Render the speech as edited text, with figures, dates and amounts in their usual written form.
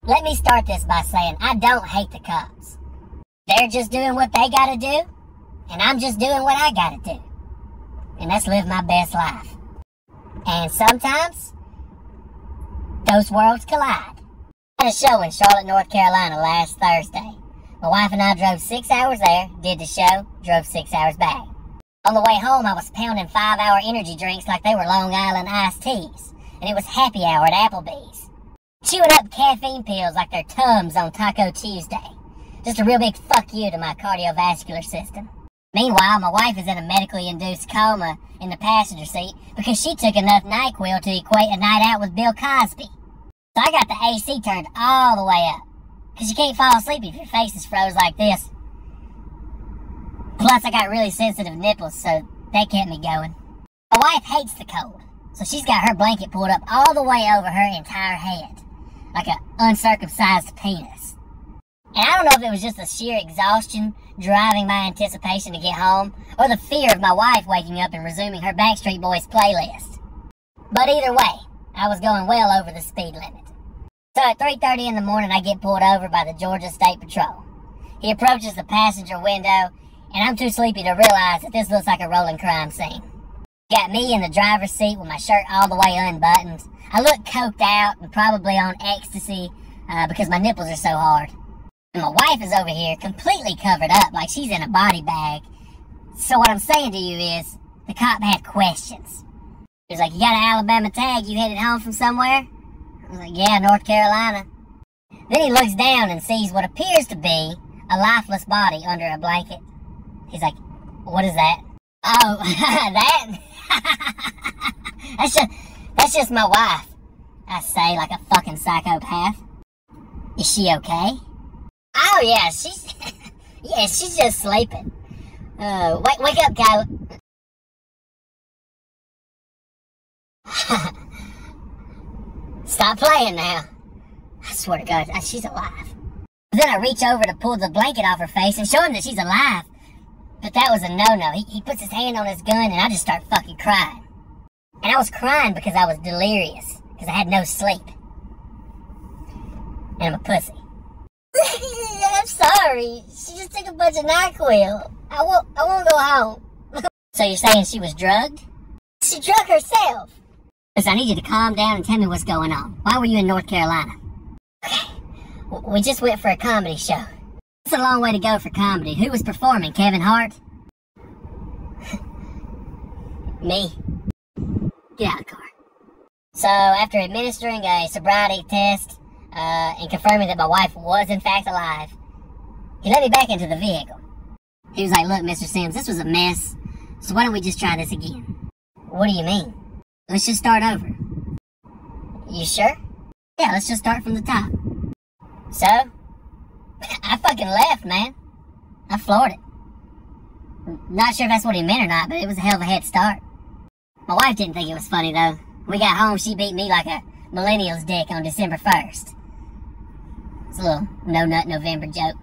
Let me start this by saying I don't hate the cops. They're just doing what they gotta do, and I'm just doing what I gotta do. And that's live my best life. And sometimes, those worlds collide. I had a show in Charlotte, North Carolina last Thursday. My wife and I drove 6 hours there, did the show, drove 6 hours back. On the way home, I was pounding 5-hour energy drinks like they were Long Island iced teas. And it was happy hour at Applebee's. Chewing up caffeine pills like they're Tums on Taco Tuesday. Just a real big fuck you to my cardiovascular system. Meanwhile, my wife is in a medically induced coma in the passenger seat because she took enough NyQuil to equate a night out with Bill Cosby. So I got the AC turned all the way up. Because you can't fall asleep if your face is froze like this. Plus, I got really sensitive nipples, so that kept me going. My wife hates the cold, so she's got her blanket pulled up all the way over her entire head. Like an uncircumcised penis. And I don't know if it was just the sheer exhaustion driving my anticipation to get home, or the fear of my wife waking up and resuming her Backstreet Boys playlist. But either way, I was going well over the speed limit. So at 3:30 in the morning, I get pulled over by the Georgia State Patrol. He approaches the passenger window, and I'm too sleepy to realize that this looks like a rolling crime scene. Got me in the driver's seat with my shirt all the way unbuttoned. I look coked out and probably on ecstasy because my nipples are so hard. And my wife is over here completely covered up like she's in a body bag. So what I'm saying to you is, the cop had questions. He was like, you got an Alabama tag, you headed home from somewhere? I was like, yeah, North Carolina. Then he looks down and sees what appears to be a lifeless body under a blanket. He's like, what is that? Oh, that? That's just my wife, I say like a fucking psychopath. Is she okay? Oh yeah, she's just sleeping. Wake up, Kyla. Stop playing now. I swear to God, she's alive. Then I reach over to pull the blanket off her face and show him that she's alive. But that was a no-no. He puts his hand on his gun and I just start fucking crying. And I was crying because I was delirious. Because I had no sleep. And I'm a pussy. I'm sorry. She just took a bunch of NyQuil. I won't go home. So you're saying she was drugged? She drugged herself. Listen, I need you to calm down and tell me what's going on. Why were you in North Carolina? Okay. We just went for a comedy show. It's a long way to go for comedy. Who was performing? Kevin Hart? Me. Get out of the car. So, after administering a sobriety test and confirming that my wife was in fact alive, he let me back into the vehicle. He was like, look, Mr. Sims, this was a mess, so why don't we just try this again? What do you mean? Let's just start over. You sure? Yeah, let's just start from the top. So, I fucking left, man. I floored it. Not sure if that's what he meant or not, but it was a hell of a head start. My wife didn't think it was funny, though. When we got home, she beat me like a millennial's dick on December 1st. It's a little no-nut November joke.